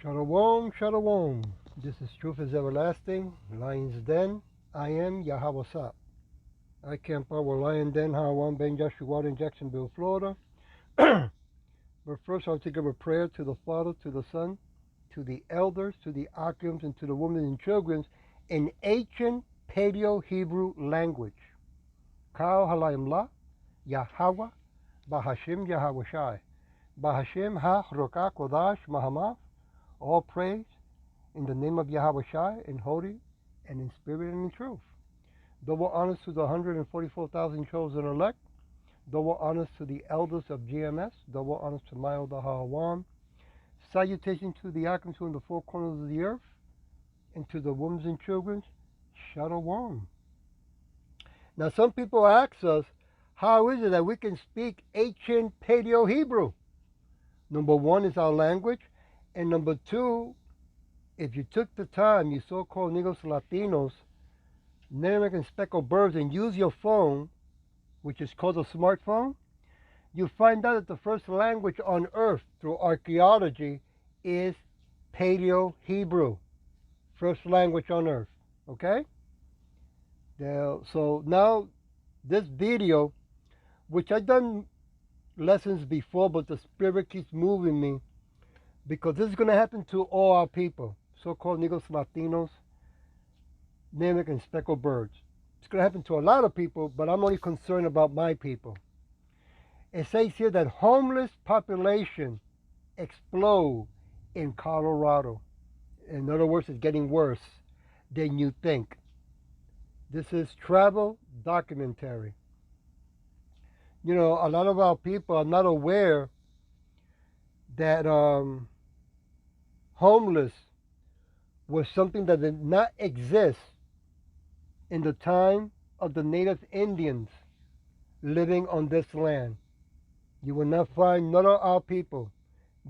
Shalom, shalom. This is Truth is Everlasting, Lion's Den. I am Yahweh Sap. I camp out with Lion Den, Hawan Ben Joshua in Jacksonville, Florida. But first, I'll take up a prayer to the Father, to the Son, to the elders, to the Akims, and to the women and children in ancient Paleo Hebrew language. Kal Halayim La, Yahweh, Bahashim Yahweh Shai, Bahashim Ha Rokah Kodash Mahamath. All praise in the name of Yahweh Shai, in holy and in spirit and in truth. Double honors to the 144,000 chosen elect. Double honors to the elders of GMS. Double honors to my elder Hawan. Salutation to the Akims in the four corners of the earth, and to the women and children. Shalom. Now, some people ask us, how is it that we can speak ancient Paleo Hebrew? Number one is our language. And number two, if you took the time, you so-called Negros Latinos, Native American speckled birds, and use your phone, which is called a smartphone, you find out that the first language on earth through archaeology is Paleo Hebrew. First language on earth, okay? So now this video, which I've done lessons before, but the spirit keeps moving me, because this is going to happen to all our people, so-called Negros Latinos, Native American speckled birds. It's going to happen to a lot of people, but I'm only concerned about my people. It says here that homeless population explode in Colorado. In other words, it's getting worse than you think. This is travel documentary. You know, a lot of our people are not aware that homeless was something that did not exist in the time of the native Indians living on this land. You will not find none of our people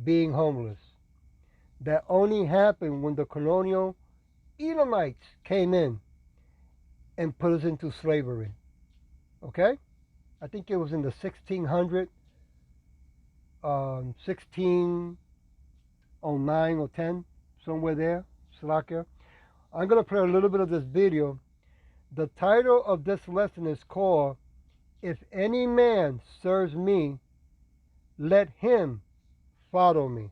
being homeless. That only happened when the colonial Edomites came in and put us into slavery. Okay? I think it was in the 1600, 1609 or 10, somewhere there, Slovakia. I'm going to play a little bit of this video. The title of this lesson is called, If Any Man Serves Me, Let Him Follow Me.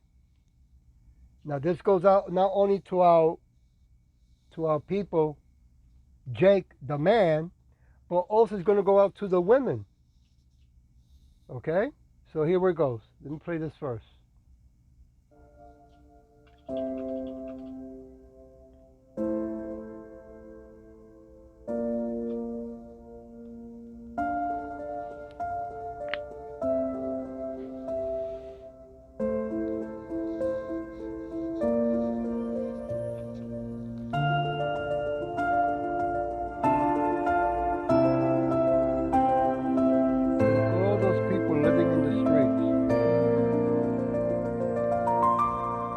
Now this goes out not only to our people, Jake the man, but also it's going to go out to the women. Okay? So here it goes. Let me play this first. All those people living in the streets,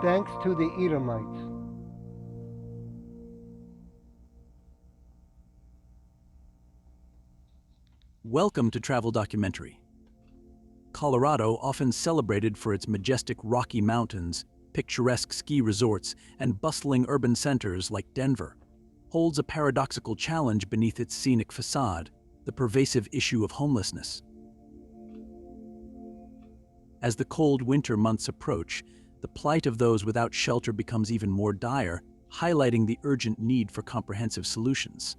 thanks to the Edomites. Welcome to Travel Documentary. Colorado, often celebrated for its majestic Rocky Mountains, picturesque ski resorts, and bustling urban centers like Denver, holds a paradoxical challenge beneath its scenic facade: the pervasive issue of homelessness. As the cold winter months approach, the plight of those without shelter becomes even more dire, highlighting the urgent need for comprehensive solutions.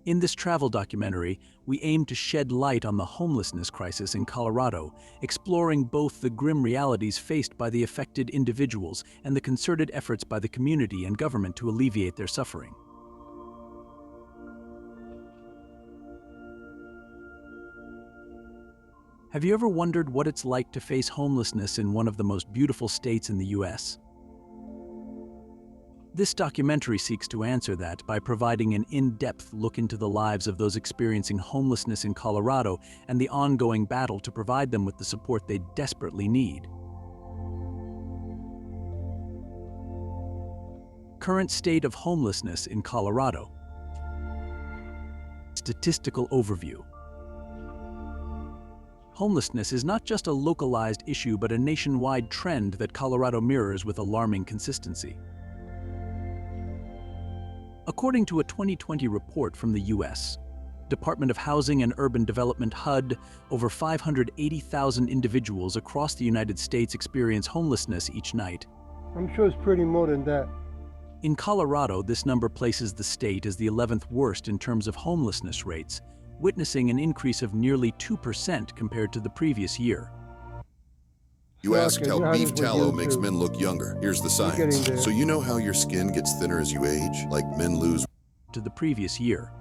In this travel documentary, we aim to shed light on the homelessness crisis in Colorado, exploring both the grim realities faced by the affected individuals and the concerted efforts by the community and government to alleviate their suffering. Have you ever wondered what it's like to face homelessness in one of the most beautiful states in the U.S.? This documentary seeks to answer that by providing an in-depth look into the lives of those experiencing homelessness in Colorado and the ongoing battle to provide them with the support they desperately need. Current state of homelessness in Colorado. Statistical overview. Homelessness is not just a localized issue but a nationwide trend that Colorado mirrors with alarming consistency. According to a 2020 report from the U.S. Department of Housing and Urban Development HUD, over 580,000 individuals across the United States experience homelessness each night. I'm sure it's pretty more than that. In Colorado, this number places the state as the 11th worst in terms of homelessness rates, witnessing an increase of nearly 2% compared to the previous year. You asked Okay, how beef with tallow you makes too. men look younger. Here's the We're getting science. there. So you know how your skin gets thinner as you age? Like men lose To the previous year.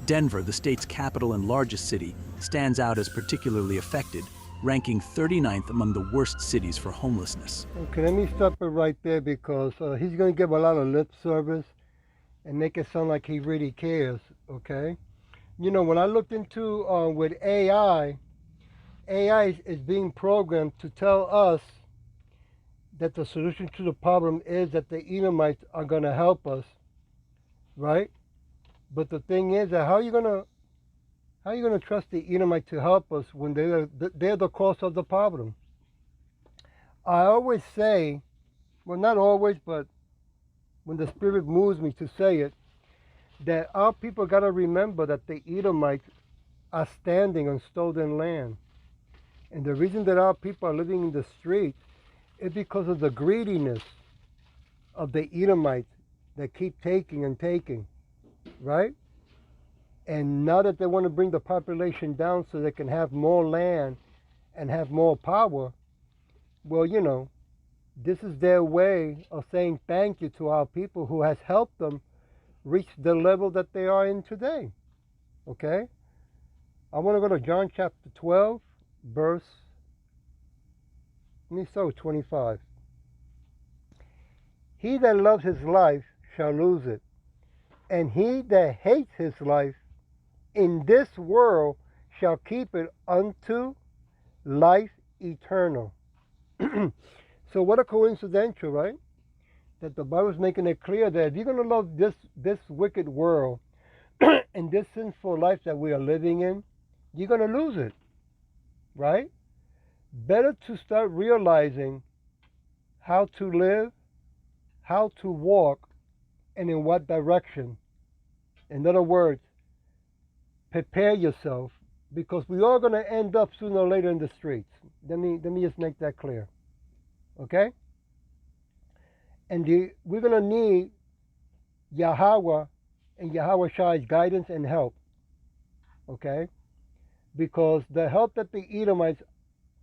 Denver, the state's capital and largest city, stands out as particularly affected, ranking 39th among the worst cities for homelessness. Okay, let me stop it right there because he's going to give a lot of lip service and make it sound like he really cares, okay? You know, when I looked into with AI is being programmed to tell us that the solution to the problem is that the Edomites are going to help us, right? But the thing is that how are you gonna trust the Edomite to help us when they're the cause of the problem? I always say, well, not always, but when the Spirit moves me to say it, that our people got to remember that the Edomites are standing on stolen land. And the reason that our people are living in the streets is because of the greediness of the Edomites that keep taking and taking, right? And now that they want to bring the population down so they can have more land and have more power, well, you know, this is their way of saying thank you to our people who has helped them reach the level that they are in today. Okay? I want to go to John chapter 12, verse, let me start with 25. He that loves his life shall lose it, and he that hates his life in this world shall keep it unto life eternal. So what a coincidential, right? That the Bible is making it clear that if you're going to love this wicked world and this sinful life that we are living in, you're going to lose it, right? Better to start realizing how to live, how to walk, and in what direction. In other words, prepare yourself, because we are going to end up sooner or later in the streets. Let me just make that clear. Okay? And we're going to need Yahweh and Yahweh Shai's guidance and help. Okay? Because the help that the Edomites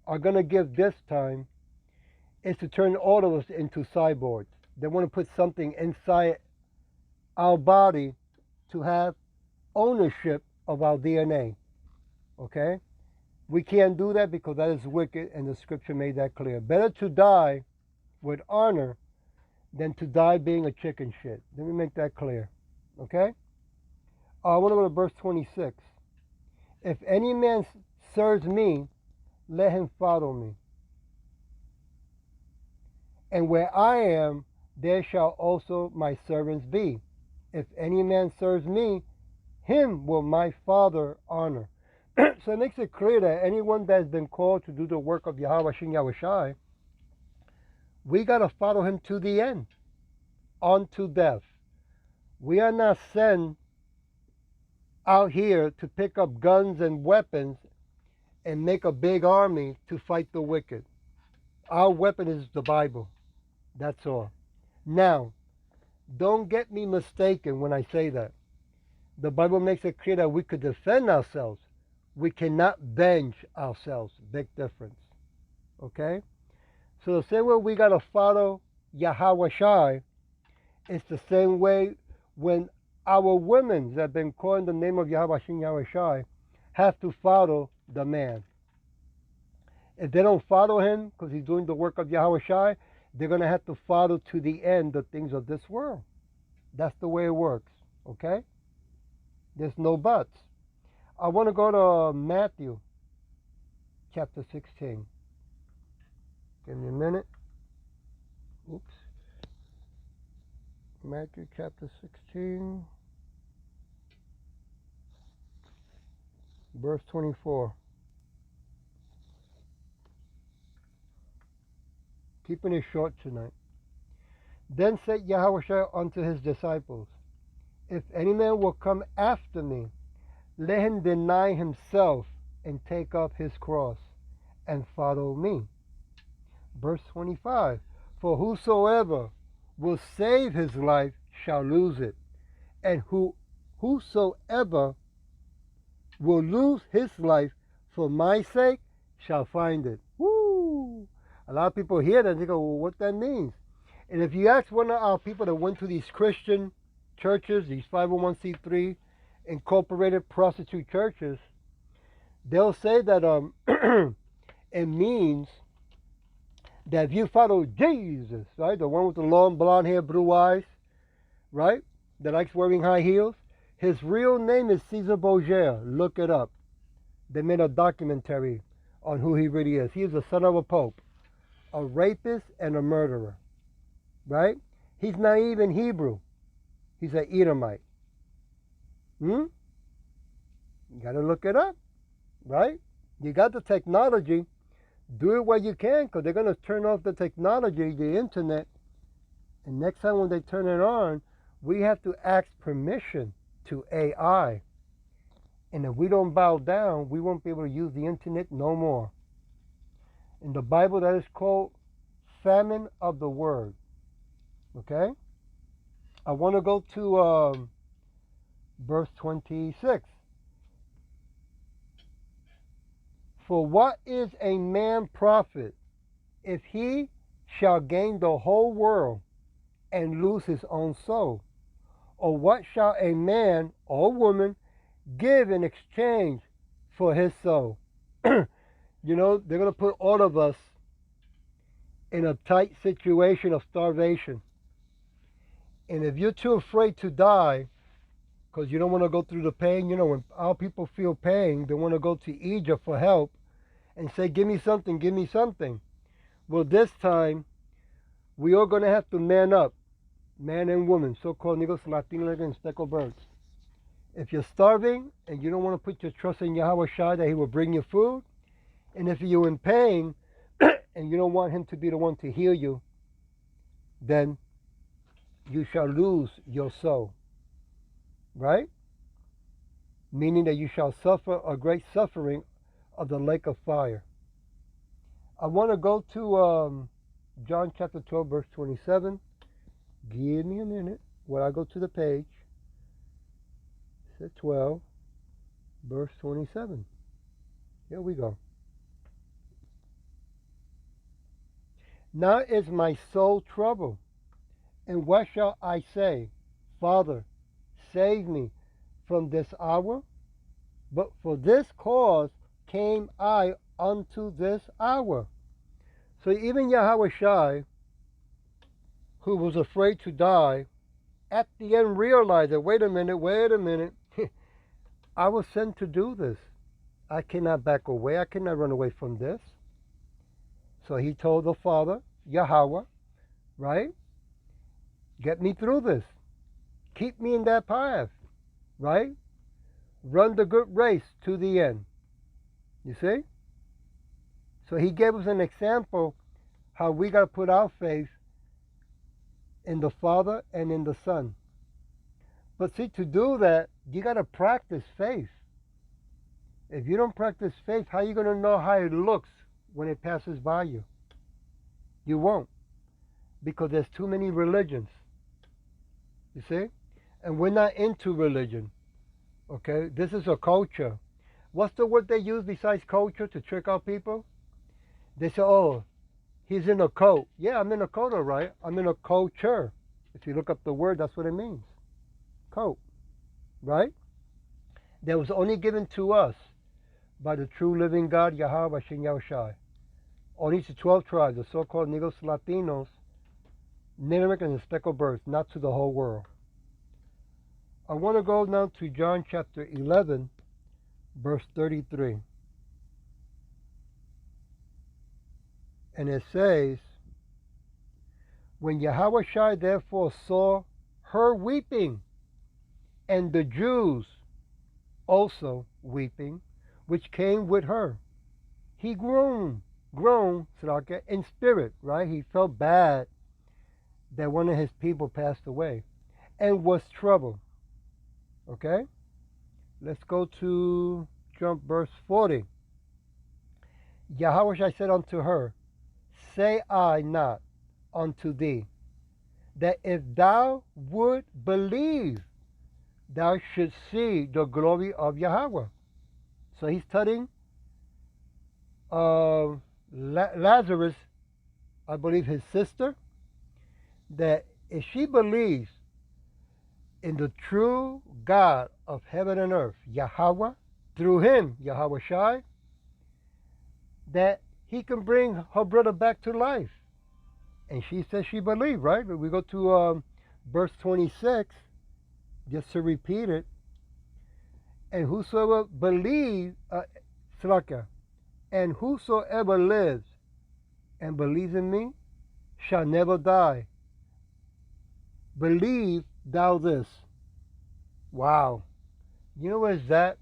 are going to give this time is to turn all of us into cyborgs. They want to put something inside our body to have ownership of our DNA. Okay? We can't do that because that is wicked, and the scripture made that clear. Better to die with honor than to die being a chicken shit. Let me make that clear. Okay? I want to go to verse 26. If any man serves me, let him follow me. And where I am, there shall also my servants be. If any man serves me, him will my Father honor. So it makes it clear that anyone that has been called to do the work of Yahweh Shem Yahweh Shai, we got to follow him to the end, unto death. We are not sent out here to pick up guns and weapons and make a big army to fight the wicked. Our weapon is the Bible. That's all. Now, don't get me mistaken when I say that. The Bible makes it clear that we could defend ourselves. We cannot venge ourselves. Big difference. Okay? So the same way we got to follow Yahweh Shai, it's the same way when our women that have been called in the name of Yahweh Shem Yahweh Shai have to follow the man. If they don't follow him because he's doing the work of Yahweh Shai, they're going to have to follow to the end the things of this world. That's the way it works. Okay? There's no buts. I want to go to Matthew chapter 16. Give me a minute. Oops. Matthew chapter 16. verse 24. Keeping it short tonight. Then said Yahushua unto his disciples, if any man will come after me, let him deny himself and take up his cross and follow me. Verse 25. For whosoever will save his life shall lose it, and whosoever will lose his life for my sake shall find it. Woo! A lot of people hear that and they go, well, what that means? And if you ask one of our people that went to these Christian churches, these 501c3 incorporated prostitute churches, they'll say that it means that if you follow Jesus, right, the one with the long blonde hair, blue eyes, right, that likes wearing high heels, his real name is Caesar Borgia. Look it up. They made a documentary on who he really is. He is the son of a pope, a rapist, and a murderer, right? He's not even Hebrew. He's an Edomite. You got to look it up, right? You got the technology. Do it where you can, because they're going to turn off the technology, the internet. And next time when they turn it on, we have to ask permission to AI. And if we don't bow down, we won't be able to use the internet no more. In the Bible, that is called famine of the word. Okay? I want to go to verse 26. For what is a man profit if he shall gain the whole world and lose his own soul? Or what shall a man or woman give in exchange for his soul? You know, they're going to put all of us in a tight situation of starvation. And if you're too afraid to die, because you don't want to go through the pain, you know, when our people feel pain, they want to go to Egypt for help and say, give me something, give me something. Well, this time, we are going to have to man up, man and woman, so-called Negros, Latinos, and speckled birds. If you're starving and you don't want to put your trust in Yahweh Shai that he will bring you food, and if you're in pain and you don't want him to be the one to heal you, then you shall lose your soul. Right? Meaning that you shall suffer a great suffering of the lake of fire. I want to go to John chapter 12, verse 27. Give me a minute while I go to the page. It's 12, verse 27. Here we go. Now is my soul troubled, and what shall I say? Father, save me from this hour. But for this cause came I unto this hour. So even Yahweh Shai, who was afraid to die, at the end realized that, wait a minute, I was sent to do this. I cannot back away. I cannot run away from this. So he told the Father, Yahweh, right? Get me through this. Keep me in that path, right? Run the good race to the end. You see? So he gave us an example how we got to put our faith in the Father and in the Son. But see, to do that, you got to practice faith. If you don't practice faith, how are you going to know how it looks when it passes by you? You won't. Because there's too many religions. You see? And we're not into religion. Okay? This is a culture. What's the word they use besides culture to trick out people? They say, oh, he's in a cult. Yeah, I'm in a cult, all right. I'm in a culture. If you look up the word, that's what it means. Cult. Right? That was only given to us by the true living God, Yahweh Shem Yahushai. Only to 12 tribes, the so-called Negros Latinos, Native Americans, and speckled birds, not to the whole world. I want to go now to John chapter 11, verse 33. And it says, when Yahweh Shai therefore saw her weeping, and the Jews also weeping, which came with her. He groaned, Slakia, in spirit, right? He felt bad that one of his people passed away and was troubled. Okay? Let's go to jump verse 40. Yahweh said unto her, say I not unto thee, that if thou would believe, thou shouldst see the glory of Yahweh. So he's telling Lazarus, I believe his sister, that if she believes in the true God of heaven and earth, Yahweh, through him, Yahweh Shai, that he can bring her brother back to life. And she says she believed, right? But we go to verse 26, just to repeat it. And whosoever believes, and whosoever lives and believes in me shall never die. Believe thou this. Wow. You know what is that?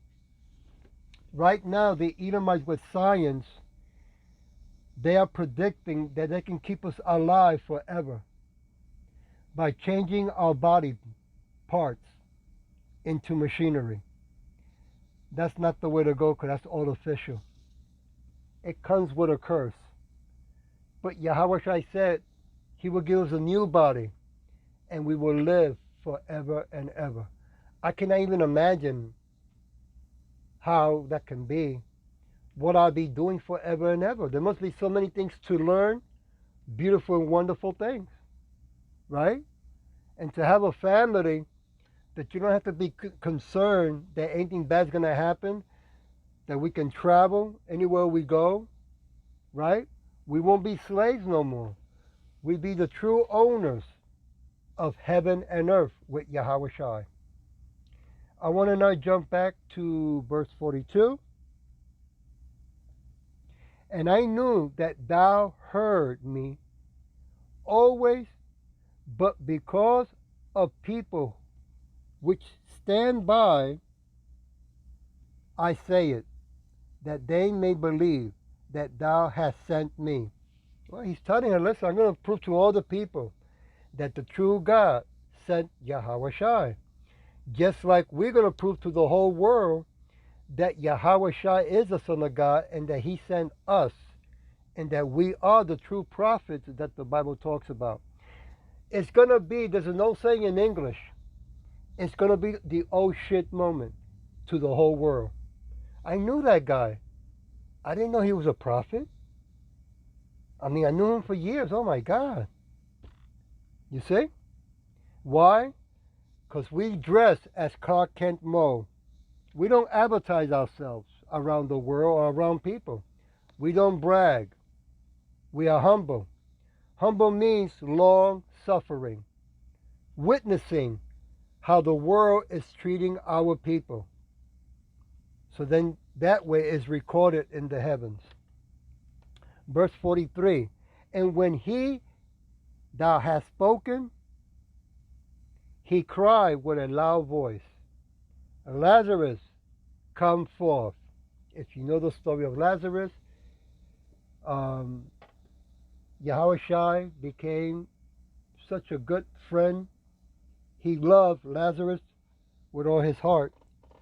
Right now, the Edomites with science, they are predicting that they can keep us alive forever by changing our body parts into machinery. That's not the way to go, because that's artificial. It comes with a curse. But Yahweh Shai said he will give us a new body and we will live forever and ever. I cannot even imagine how that can be. What I'll be doing forever and ever. There must be so many things to learn, beautiful and wonderful things, right? And to have a family that you don't have to be concerned that anything bad's going to happen, that we can travel anywhere we go, right? We won't be slaves no more. We be the true owners of heaven and earth with Yahweh Shai. I want to now jump back to verse 42. And I knew that thou heard me always, but because of people which stand by, I say it, that they may believe that thou hast sent me. Well, he's telling her, listen, I'm going to prove to all the people that the true God sent Yahweh Shai. Just like we're going to prove to the whole world that Yahweh Shai is the Son of God and that he sent us and that we are the true prophets that the Bible talks about. It's going to be, there's an old saying in English, it's going to be the oh shit moment to the whole world. I knew that guy. I didn't know he was a prophet. I mean, I knew him for years. Oh my God. You see? Why? Because we dress as Clark Kent Moe. We don't advertise ourselves around the world or around people. We don't brag. We are humble. Humble means long suffering, witnessing how the world is treating our people. So then that way is recorded in the heavens. Verse 43, and when thou hast spoken, he cried with a loud voice, Lazarus, come forth. If you know the story of Lazarus, Yahweh Shai became such a good friend. He loved Lazarus with all his heart,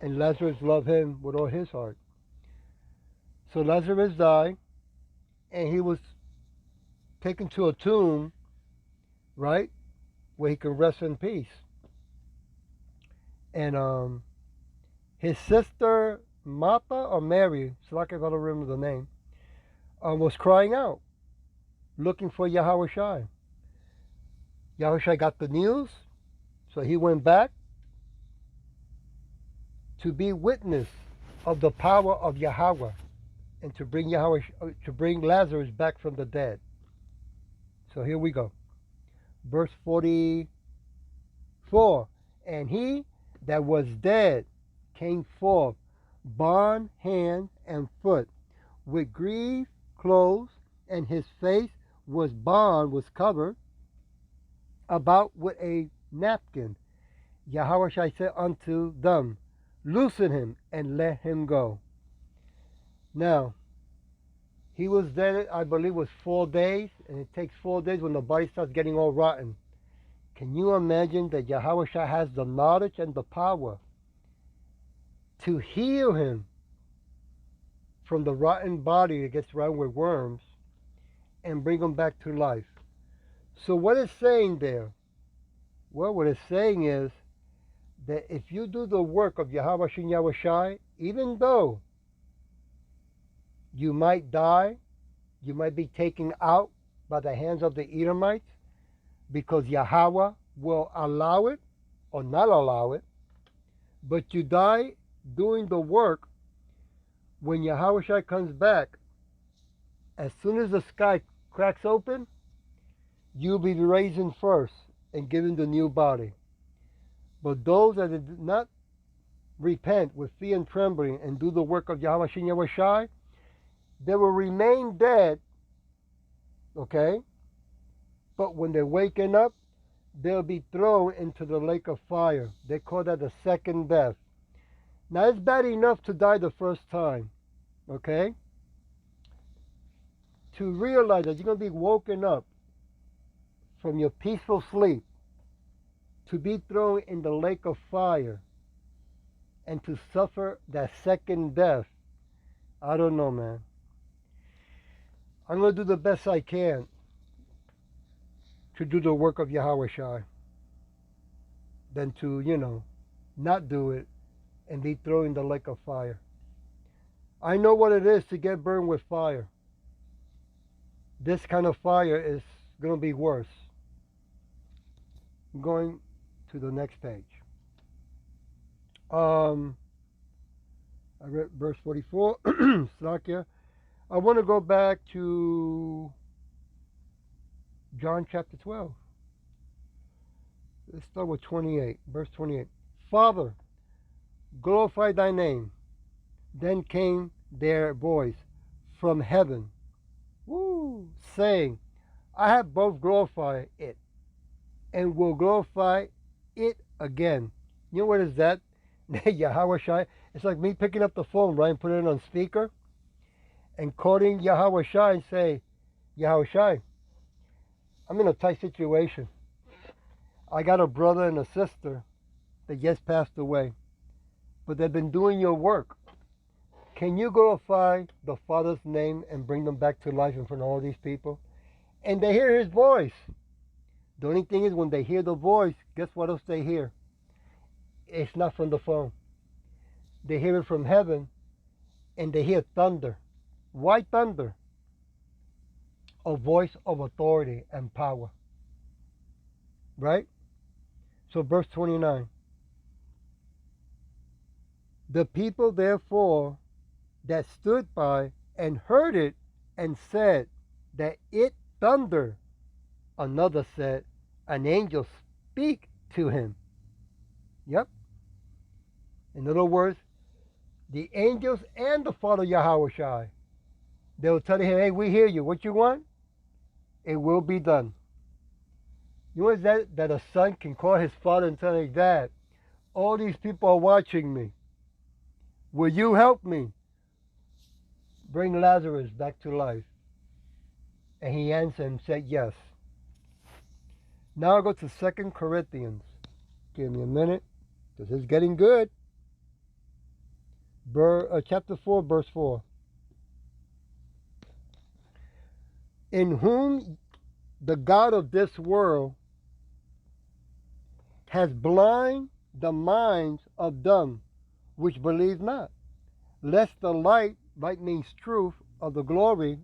and Lazarus loved him with all his heart. So Lazarus died, and he was taken to a tomb, right, where he could rest in peace. And his sister Martha or Mary, so I don't remember the name, was crying out, looking for Yahweh Shai. Yahweh Shai got the news, so he went back to be witness of the power of Yahweh and to bring Lazarus back from the dead. So here we go. Verse 44, and he that was dead came forth, bound hand and foot, with grief clothes, and his face was covered about with a napkin. Yahweh Shai said unto them, loosen him and let him go. Now, he was dead, I believe, was 4 days, and it takes 4 days when the body starts getting all rotten. Can you imagine that Yahweh Shai has the knowledge and the power to heal him from the rotten body that gets rotten with worms and bring him back to life? So what it's saying there? Well, what it's saying is that if you do the work of Yahweh Shin Yahweh Shai, even though you might die, you might be taken out by the hands of the Edomites, because Yahweh will allow it or not allow it, but you die doing the work. When Yahweh Shai comes back, as soon as the sky cracks open, you'll be raised first and given the new body. But those that did not repent with fear and trembling and do the work of Yahweh Shin Yahweh Shai, they will remain dead, okay? But when they're waking up, they'll be thrown into the lake of fire. They call that the second death. Now, it's bad enough to die the first time, okay? To realize that you're going to be woken up from your peaceful sleep, to be thrown in the lake of fire, and to suffer that second death, I don't know, man. I'm going to do the best I can to do the work of Yahweh Shai than to, not do it and be thrown in the lake of fire. I know what it is to get burned with fire. This kind of fire is going to be worse. I'm going to the next page. I read verse 44. Slakia. I want to go back to John chapter 12. Let's start with 28, verse 28. Father, glorify thy name. Then came their voice from heaven, saying, I have both glorified it and will glorify it again. You know what is that? Yahweh Shai. It's like me picking up the phone, right, and putting it on speaker and calling Yahweh Shai and say, Yahweh Shai, I'm in a tight situation. I got a brother and a sister that just passed away, but they've been doing your work. Can you glorify the Father's name and bring them back to life in front of all these people? And they hear his voice. The only thing is, when they hear the voice, guess what else they hear? It's not from the phone. They hear it from heaven, and they hear thunder. Why thunder? A voice of authority and power. Right? So verse 29. The people therefore that stood by and heard it and said that it thundered. Another said, an angel speak to him. Yep. In other words, the angels and the Father Yahweh Shai, they will tell him, hey, we hear you. What you want? It will be done. You know that a son can call his father and tell him, Dad, all these people are watching me. Will you help me bring Lazarus back to life? And he answered and said, yes. Now I'll go to 2 Corinthians. Give me a minute, because it's getting good. Chapter 4, verse 4. In whom the God of this world has blind the minds of them which believe not, lest the light means truth, of the glory,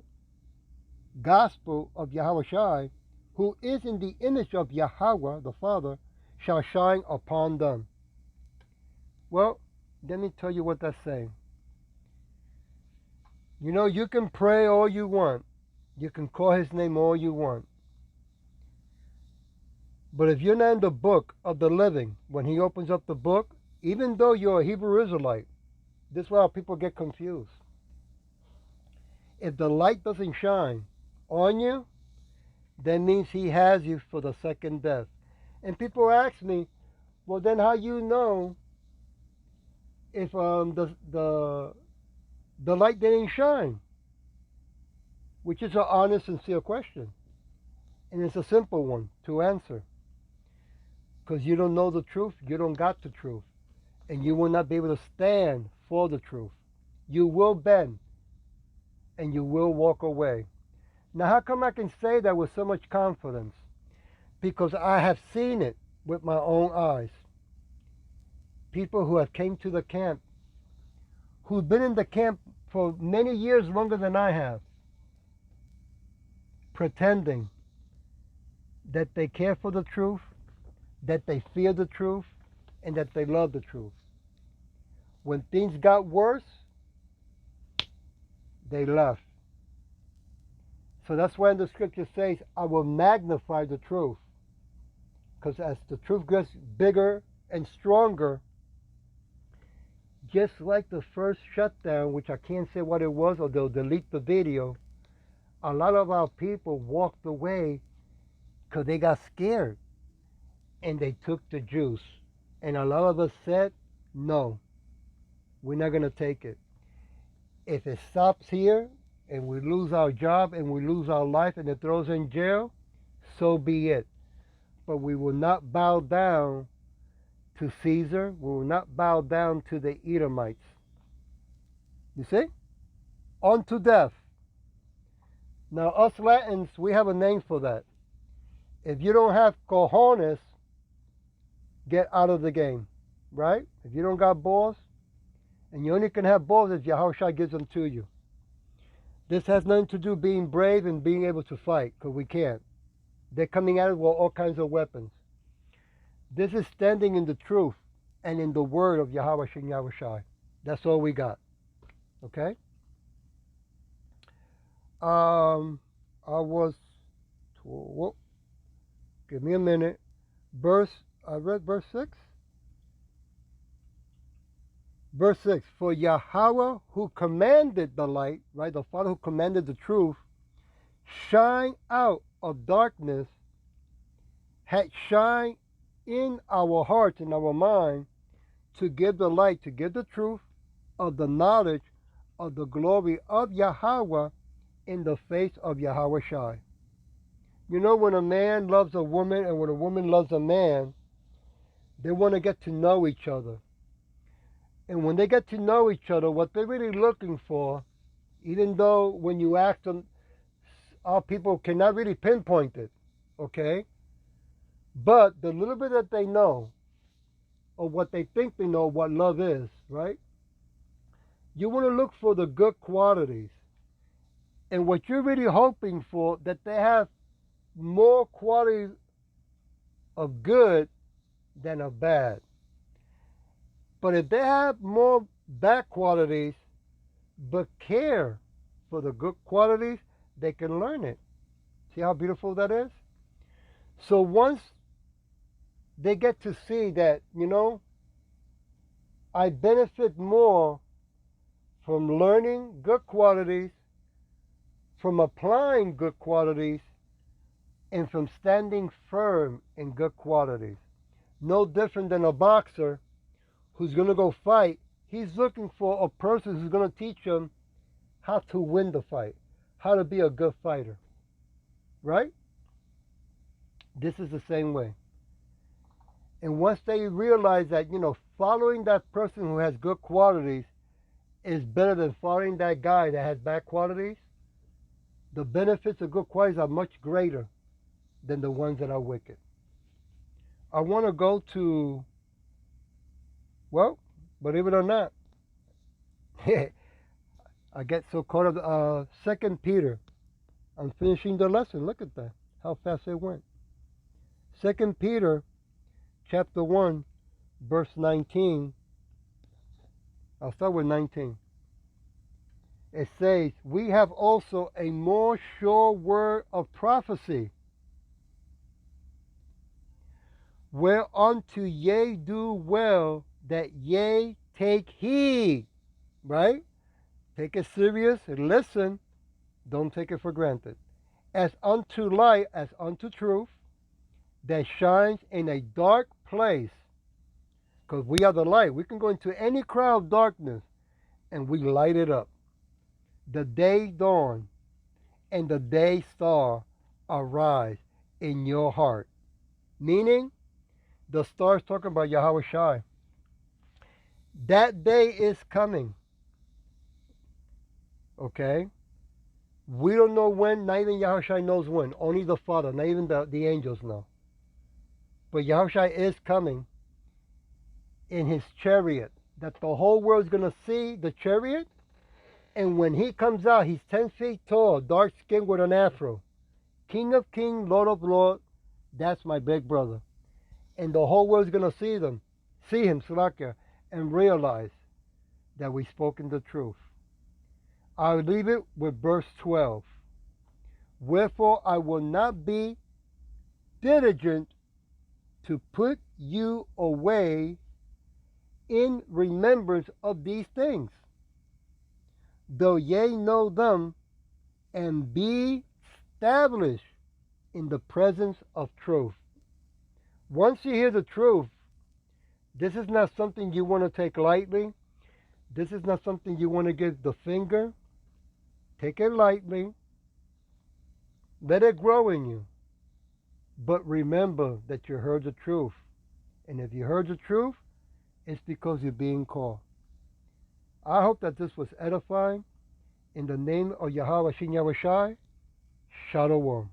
gospel of Yahweh Shai, who is in the image of Yahweh, the Father, shall shine upon them. Well, let me tell you what that's saying. You can pray all you want. You can call his name all you want. But if you're not in the book of the living, when he opens up the book, even though you're a Hebrew Israelite, this is why people get confused. If the light doesn't shine on you, that means he has you for the second death. And people ask me, well, then how you know if the the light didn't shine? Which is an honest, sincere question. And it's a simple one to answer. Because you don't know the truth, you don't got the truth. And you will not be able to stand for the truth. You will bend and you will walk away. Now, how come I can say that with so much confidence? Because I have seen it with my own eyes. People who have came to the camp, who've been in the camp for many years longer than I have, pretending that they care for the truth, that they fear the truth, and that they love the truth. When things got worse, they left. So that's why the scripture says, I will magnify the truth. Because as the truth gets bigger and stronger, just like the first shutdown, which I can't say what it was or they'll delete the video, a lot of our people walked away because they got scared and they took the juice. And a lot of us said, no, we're not going to take it. If it stops here and we lose our job and we lose our life and it throws in jail, so be it. But we will not bow down to Caesar. We will not bow down to the Edomites. You see? Unto death. Now, us Latins, we have a name for that. If you don't have cojones, get out of the game, right? If you don't got balls, and you only can have balls if Yahushua gives them to you. This has nothing to do with being brave and being able to fight, because we can't. They're coming at us with all kinds of weapons. This is standing in the truth and in the word of Yahweh Shem Yahushai. That's all we got. Okay? Give me a minute. I read verse 6. Verse 6, for Yahweh who commanded the light, right, the Father who commanded the truth, shine out of darkness, had shined in our hearts, in our mind, to give the light, to give the truth of the knowledge of the glory of Yahweh in the face of Yahweh Shai. You know, when a man loves a woman and when a woman loves a man, they want to get to know each other. And when they get to know each other, what they're really looking for, even though when you ask them, our people cannot really pinpoint it, okay? But the little bit that they know, or what they think they know what love is, right? You want to look for the good qualities. And what you're really hoping for, that they have more qualities of good than of bad. But if they have more bad qualities, but care for the good qualities, they can learn it. See how beautiful that is? So once they get to see that, you know, I benefit more from learning good qualities, from applying good qualities, and from standing firm in good qualities. No different than a boxer who's going to go fight. He's looking for a person who's going to teach him how to win the fight, how to be a good fighter, right? This is the same way. And once they realize that, you know, following that person who has good qualities is better than following that guy that has bad qualities, the benefits of good qualities are much greater than the ones that are wicked. I want to go to, well, believe it or not, I get so caught up. 2 Peter. I'm finishing the lesson. Look at that. How fast it went. 2 Peter chapter 1, verse 19. I'll start with 19. It says, we have also a more sure word of prophecy, whereunto ye do well that ye take heed, right? Take it serious and listen. Don't take it for granted. As unto light, as unto truth, that shines in a dark place. Because we are the light. We can go into any crowd of darkness and we light it up. the day dawn and the day star arise in your heart. Meaning, the star is talking about Yahweh Shai. That day is coming. Okay? We don't know when, not even Yahweh Shai knows when. Only the Father, not even the angels know. But Yahweh Shai is coming in his chariot, that the whole world is going to see the chariot. And when he comes out, he's 10 feet tall, dark skinned with an afro. King of kings, Lord of lords. That's my big brother. And the whole world is going to see him, Slakia, and realize that we've spoken the truth. I'll leave it with verse 12. Wherefore I will not be diligent to put you away in remembrance of these things, though ye know them, and be established in the presence of truth. Once you hear the truth, this is not something you want to take lightly. This is not something you want to give the finger. Take it lightly. Let it grow in you. But remember that you heard the truth. And if you heard the truth, it's because you're being called. I hope that this was edifying. In the name of Yahweh Shin Yahweh Shai, Shalom.